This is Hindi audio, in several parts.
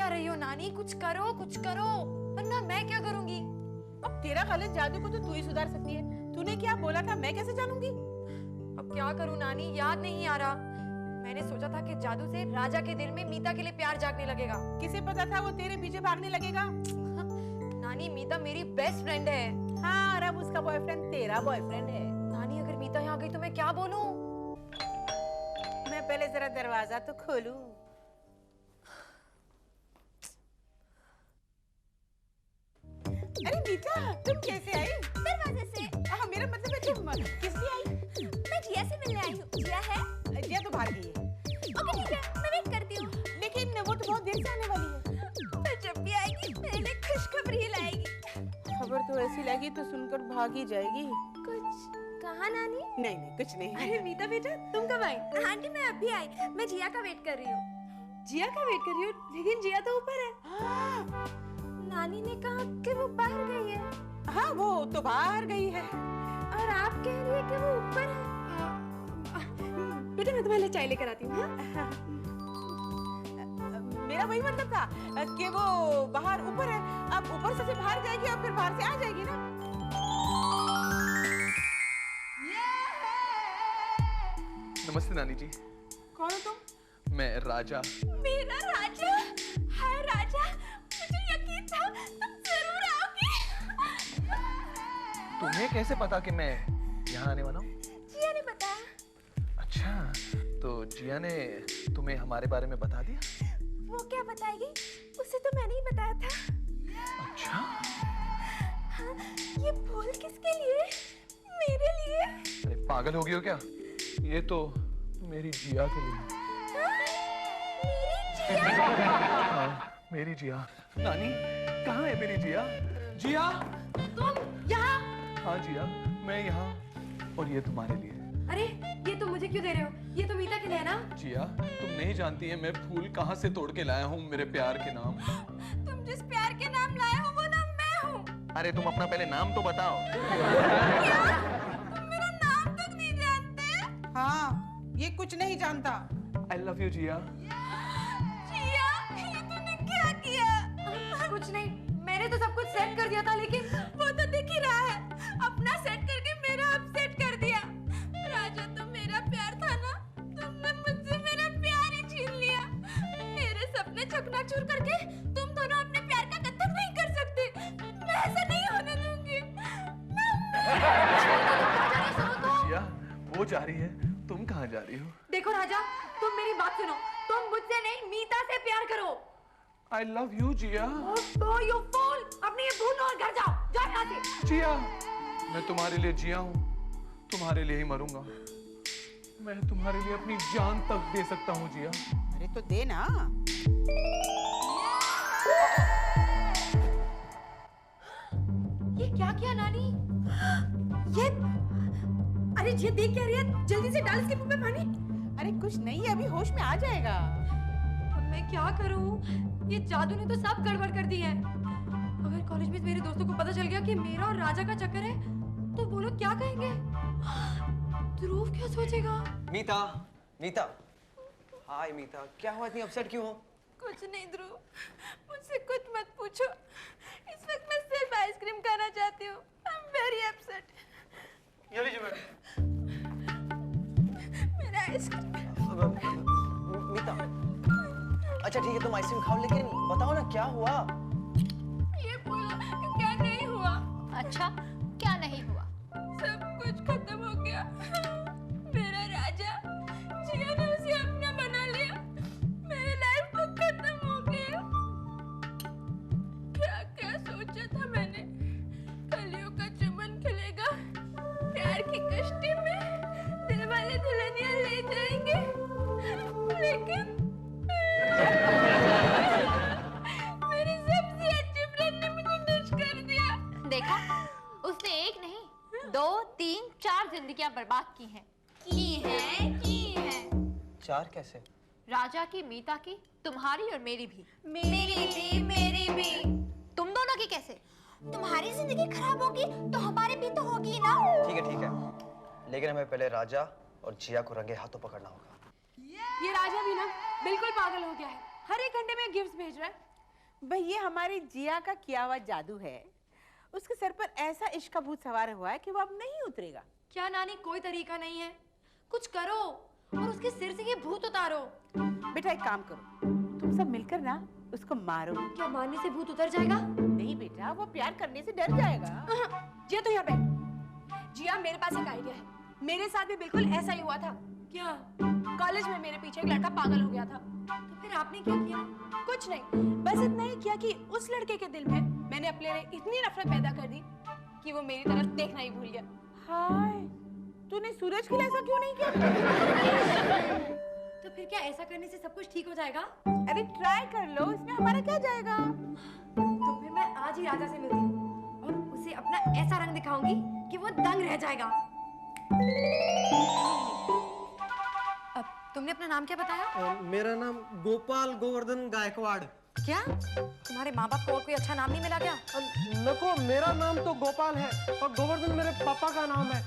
क्या रही हो नानी? कुछ करो वरना मैं क्या करूंगी? अब तेरा गलत जादू को तो तू ही सुधार सकती है। तूने क्या बोला था मैं कैसे जानूंगी? अब क्या करूं नानी, याद नहीं आ रहा। मैंने सोचा था कि जादू से राजा के दिल में मीता के लिए प्यार जागने लगेगा। किसे पता था वो तेरे पीछे भागने लगेगा? नानी मीता मेरी बेस्ट फ्रेंड है। हाँ, और अब उसका बॉयफ्रेंड तेरा बॉयफ्रेंड है। नानी अगर मीता यहाँ गई तो मैं क्या बोलूं? मैं पहले जरा दरवाजा तो खोलूं। अरे मीता, तुम कैसे आई? दरवाजे से। हाँ, मेरा मतलब है तुम किस लिए आई? मैं जिया से मिलने आई हूँ। जिया है? जिया तो बाहर गई है। ओके ठीक है, मैं वेट करती हूँ। लेकिन वो तो बहुत देर से आने वाली है। पर जब भी आएगी मेरे लिए खुशखबरी ही लाएगी। खबर तो ऐसी लगी तो सुनकर भाग ही जाएगी। कुछ कहा नानी? नहीं कुछ नहीं। अरे मीता बेटा तुम कब आई? आंटी मैं अभी आई। मैं जिया का वेट कर रही हूँ। जिया का वेट कर रही हो? लेकिन जिया तो ऊपर है। नानी ने कहा कि वो बाहर गई है। हाँ, वो तो बाहर गई है। और आप कह रही है कि वो ऊपर है। बेटा मैं तुम्हारे लिए चाय लेकर आती हूँ। मेरा वही मतलब था कि वो बाहर ऊपर है। अब ऊपर से बाहर जाएगी और फिर बाहर से आ जाएगी ना। नमस्ते नानी जी। कौन हो तुम? मैं राजा। मेरा राजा? हाय राजा, मुझे यकीन था तुम जरूर आओगी। तुम्हें कैसे पता कि मैं यहाँ आने वाला हूँ? जिया ने बताया। अच्छा, तो जिया ने तुम्हें हमारे बारे में बता दिया? वो क्या बताएगी? उसे तो मैंने ही बताया था। अच्छा। हाँ, ये फूल किसके लिए? मेरे लिए? अरे पागल हो गई हो क्या? ये तो मेरी जिया के लिए। मेरी जिया? हाँ, मेरी जिया। नानी, कहाँ है मेरी जिया? जिया? तुम यहाँ? हाँ जिया, मैं यहाँ। और ये तुम्हारे लिए। अरे ये तुम मुझे क्यों दे रहे हो? ये तो मीता के लिए है ना? जिया, तुम नहीं जानती है मैं फूल कहाँ से तोड़ के लाया हूँ मेरे प्यार के नाम। तुम जिस प्यार के नाम लाए हो वो नाम मैं हूँ। अरे तुम अपना पहले नाम तो बताओ। क्या? तुम मेरा नाम तक नहीं जानते? हाँ, ये कुछ नहीं जानता। I love you जिया। जिया, ये तूने क्या किया? कुछ नहीं, मैंने तो सब कुछ सेट कर दिया था लेकिन वो तो दिख ही रहा है। अपना सेट करके मेरा अपसेट कर दिया। राजा तो मेरा प्यार था ना, तुमने मुझसे मेरा प्यार ही छीन लिया। मेरे सपने चकनाचूर करके तुम दोनों अपने प्यार का कत्ल नहीं कर सकते। मैं ऐसा नहीं होने दूंगी। जिया, वो जा रही है, तुम कहाँ जा रही हो? देखो राजा, तुम मेरी बात सुनो। तुम मुझसे नहीं मीता से प्यार करो। I love you Jiya. Oh, you fool! अपनी ये भूलो और घर जाओ। जाओ यहाँ से। जिया, मैं तुम्हारे लिए जिया हूँ, तुम्हारे लिए ही मरूंगा। मैं तुम्हारे लिए अपनी जान तक दे सकता हूँ जिया। अरे तो दे ना। ये क्या किया नानी? ये अरे ये देख क्या रही है? जल्दी से डाल इसके मुंह में पानी। अरे कुछ नहीं है, अभी होश में आ जाएगा। अब मैं क्या करूं? ये जादू ने तो सब गड़बड़ कर दी है। अगर कॉलेज में मेरे दोस्तों को पता चल गया कि मेरा और राजा का चक्कर है तो वो लोग क्या कहेंगे? ध्रुव क्या सोचेगा? मीता, मीता। हाय मीता, क्या हुआ, इतनी अपसेट क्यों हो? कुछ नहीं ध्रुव, मुझसे कुछ मत पूछो। इस वक्त मैं सिर्फ आइसक्रीम खाना चाहती हूँ। आई एम वेरी अपसेट। ये लीजिए मैडम। मेरा आइसक्रीम। मीता, अच्छा ठीक है तुम आइसक्रीम खाओ, लेकिन बताओ ना क्या हुआ? ये बोलो कि क्या नहीं हुआ। अच्छा, क्या नहीं हुआ? सब कुछ खत्म हो गया। मेरा राजा, जिया ने उसे अपना बना लिया। मेरी लाइफ तो खत्म हो गई। क्या क्या सोचा था मैंने? कलियों का चमन खिलेगा, प्यार की कश्ती में दिल वाले दुल्हनिया ले जाएंगे, लेकिन मेरी सबसे अच्छी फ्रेंड ने मुझे डिश कर दिया। देखा, उसने एक नहीं 2, 3, 4 जिंदगियां बर्बाद की हैं। की है। 4 कैसे? राजा की, मीता की, तुम्हारी और मेरी भी। मेरी भी। तुम दोनों की कैसे? तुम्हारी जिंदगी खराब होगी तो हमारी भी तो होगी ना। ठीक है, लेकिन हमें पहले राजा और जिया को रंगे हाथों पकड़ना होगा। ये राजा भी ना बिल्कुल पागल हो गया है। हर एक घंटे में गिफ्ट्स भेज रहा है। भाई ये हमारी जिया का किया हुआ जादू है। उसके सर पर ऐसा इश्क का भूत सवार हुआ है कि वो अब नहीं उतरेगा। क्या नानी, कोई तरीका नहीं है? कुछ करो और उसके सिर से ये भूत उतारो। बेटा एक काम करो, तुम सब मिलकर ना उसको मारो। क्या मारने से भूत उतर जाएगा? नहीं बेटा, वो प्यार करने से डर जाएगा। जिया तो यहाँ बैठ। जिया, मेरे पास एक आइडिया है। मेरे साथ भी बिल्कुल ऐसा ही हुआ था। क्या? कॉलेज में मेरे पीछे एक लड़का पागल हो गया था। तो फिर आपने क्या किया? कुछ नहीं, बस इतना ही किया कि उस लड़के के दिल में मैंने अपने लिए इतनी नफरत पैदा कर दी कि वो मेरी तरफ देखना ही भूल गया। हाय, तूने सूरज के लिए ऐसा क्यों नहीं किया? तो फिर क्या ऐसा करने से सब कुछ ठीक हो जाएगा? अरे ट्राई कर लो, इसमें हमारा क्या जाएगा? तो फिर मैं आज ही राजा से मिलती हूँ और उसे अपना ऐसा रंग दिखाऊंगी कि वो दंग रह जाएगा। अब तुमने अपना नाम क्या बताया? मेरा नाम गोपाल गोवर्धन गायकवाड़। क्या तुम्हारे माँ बाप को और कोई अच्छा नाम नहीं मिला क्या? नको, मेरा नाम तो गोपाल है और गोवर्धन मेरे पापा का नाम है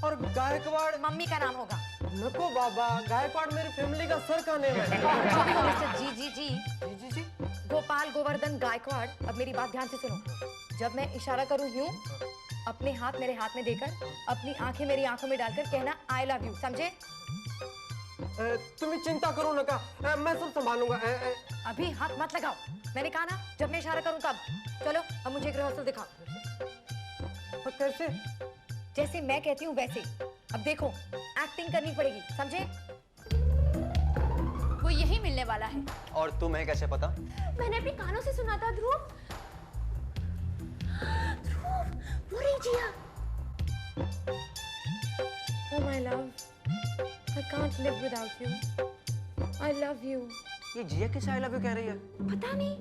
और गायकवाड़ मम्मी का नाम होगा। नको बाबा, गायकवाड़ मेरी फैमिली का सर का नेम है। जो भी हो मिस्टर जी जी जी, जी जी जी। गोपाल गोवर्धन गायकवाड़, अब मेरी बात ध्यान से सुनो। जब मैं इशारा करूँ यूं, अपने हाथ मेरे हाथ में देकर अपनी आंखें मेरी आंखों में डालकर कहना आई लव यू, समझे? तुम्हें चिंता करो नका, मैं सब संभालूंगा। अभी हाथ मत लगाओ, मैंने कहा ना जब मैं इशारा करूं तब। चलो अब मुझे एक रिहर्सल दिखाओ। कैसे? जैसे मैं कहती हूँ वैसे। अब देखो, एक्टिंग करनी पड़ेगी, समझे? वो यही मिलने वाला है। और तुम्हें कैसे पता? मैंने अपने कानों से सुना था। ध्रुव, ध्रुव, वो रही जिया। Oh my love, I can't live without you. I love you. ये जिया किस आई लव यू कह रही है? पता नहीं।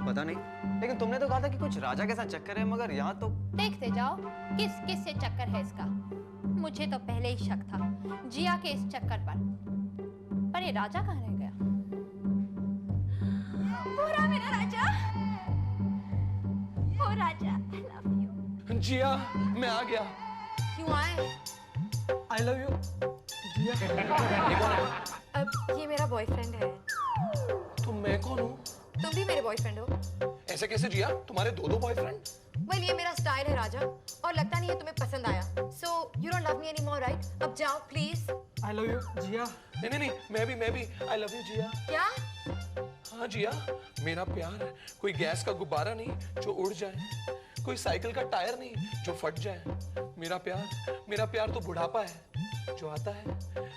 पता नहीं, लेकिन तुमने तो कहा था कि कुछ राजा के साथ चक्कर है, मगर यहाँ तो देखते जाओ किस किस से चक्कर है इसका। मुझे तो पहले ही शक था जिया के इस चक्कर पर ये राजा कहाँ रह गया? वो रहा मेरा राजा। वो राजा, I love you। जिया, मैं आ गया। क्यों आए? आई लव यू जिया। अब ये मेरा बॉयफ्रेंड है। तो मैं कौन हूँ? तुम भी मेरे बॉयफ्रेंड हो। ऐसे कैसे जिया? तुम्हारे दो बॉयफ्रेंड? वेल ये मेरा स्टाइल है राजा, और लगता नहीं है तुम्हें पसंद आया। So you don't love me any more, right? अब जाओ प्लीज। आई लव यू जिया। नहीं नहीं नहीं, मैं भी आई लव यू जिया। क्या? हाँ जिया, मेरा प्यार कोई गैस का गुब्बारा नहीं जो उड़ जाए, कोई साइकिल का टायर नहीं जो फट जाए। मेरा प्यार तो बुढ़ापा है जो आता है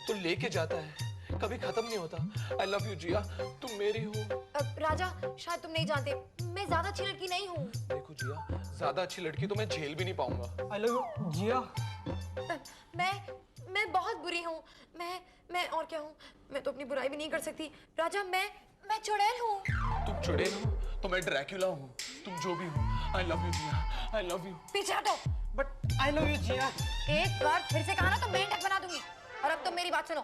तो लेके जाता है, कभी खत्म नहीं होता। आई लव यू जिया, तुम मेरी हो। अब राजा, शायद तुम नहीं जानते, मैं ज्यादा अच्छी लड़की नहीं हूँ। देखो जिया, ज्यादा अच्छी लड़की तो मैं झेल भी नहीं पाऊंगा। आई लव यू जिया। मैं बहुत बुरी हूँ। मैं और क्या हूँ? मैं तो अपनी बुराई भी नहीं कर सकती। राजा, मैं चुड़ैल हूँ। तुम चुड़ैल हो तो मैं ड्रैक्युला हूँ। तुम जो भी हो, I love you Jiya, I love you. पीछे हटो। But I love you Jiya. एक बार फिर से कहा ना तो मेंढक बना दूंगी। और अब तुम मेरी बात सुनो।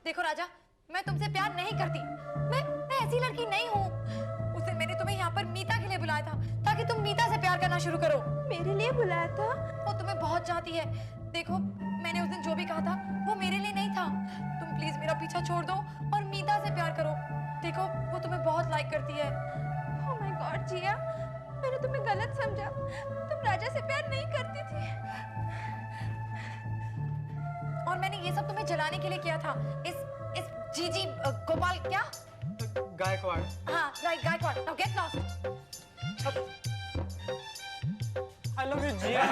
देखो राजा, मैं तुमसे प्यार नहीं करती। मैं ऐसी लड़की नहीं हूँ। उस दिन मैंने तुम्हें यहाँ पर मीता के लिए बुलाया था ताकि तुम मीता से प्यार करना शुरू करो। मेरे लिए बुलाया था? वो तुम्हें बहुत चाहती है। देखो, मैंने उस दिन जो भी कहा था वो मेरे लिए नहीं था। तुम प्लीज मेरा पीछा छोड़ दो और मीता से प्यार करो। देखो, वो तुम्हें बहुत लाइक करती है। Oh my God, जिया, मैंने तुम्हें गलत समझा। तुम राजा से प्यार नहीं करती थी। और मैंने ये सब तुम्हें जलाने के लिए किया था। इस जीजी गोपाल क्या? गायकवाड़। हाँ, right, Gaikwad. Now get lost. I love you Jiya.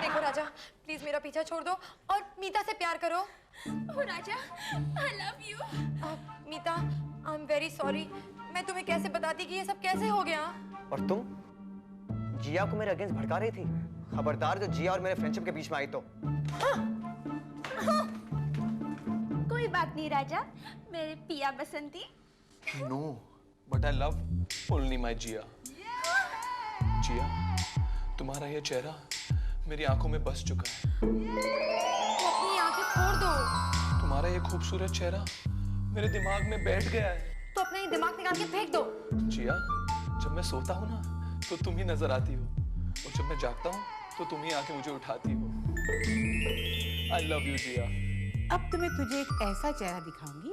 देखो राजा, प्लीज मेरा पीछा छोड़ दो और मीता से प्यार करो। ओ राजा, I love you। Meeta, I am very sorry. मैं तुम्हें कैसे बताती कि ये सब कैसे हो गया? और तुम जिया को मेरे अगेंस्ट भड़का रही थी। खबरदार जो जिया और मेरे फ्रेंडशिप के बीच में आई तो। कोई बात नहीं राजा, मेरे पिया Basanti. No, but I love only my Jiya. Jiya, तुम्हारा ये चेहरा मेरी आंखों में बस चुका है। तो अपनी आंखें फोड़ दो। तुम्हारा ये खूबसूरत चेहरा मेरे दिमाग में बैठ गया है। तो अपना ये दिमाग निकाल के फेंक दो। जिया, जब मैं सोता हूँ ना तो तुम ही नजर आती हो, और जब मैं जागता हूँ तो तुम ही आके मुझे उठाती हो। आई लव यू जिया। अब तो मैं तुझे एक ऐसा चेहरा दिखाऊंगी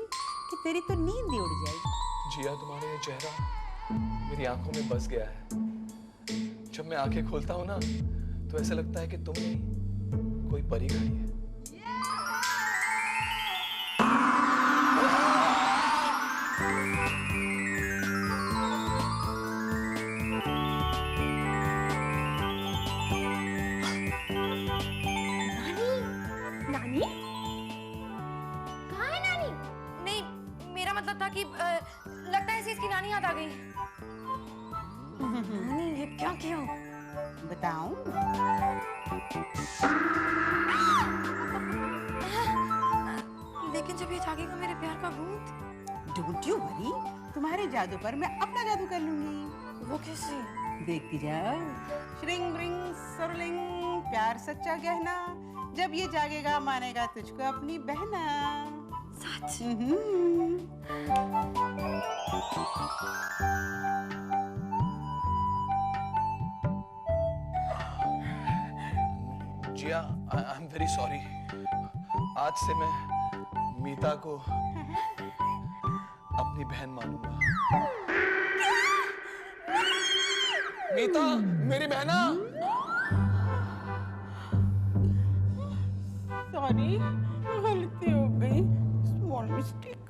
कि तेरी तो नींद ही उड़ जाएगी। जिया, तुम्हारा ये चेहरा मेरी आंखों में बस गया है। जब मैं आंखें खोलता हूं ना तो ऐसा लगता है कि तुम नहीं, कोई परी खड़ी है। नानी? कहाँ है नानी? नहीं, मेरा मतलब था कि लगता है इसे इसकी नानी याद आ गई। नानी, ये क्या किया? बताऊं? लेकिन जब ये जागेगा मेरे प्यार का भूत। डोंट यू वरी, तुम्हारे जादू पर मैं अपना जादू कर लूंगी। वो कैसे? देखती जाओ। श्रिंग ब्रिंग सरलिंग, प्यार सच्चा गहना, जब ये जागेगा मानेगा तुझको अपनी बहना। सच? जिया, आई एम वेरी सॉरी। आज से मैं मीता को अपनी बहन मानूंगा। मीता, मेरी बहना। सॉरी, गलती हो गई, स्मॉल मिस्टेक।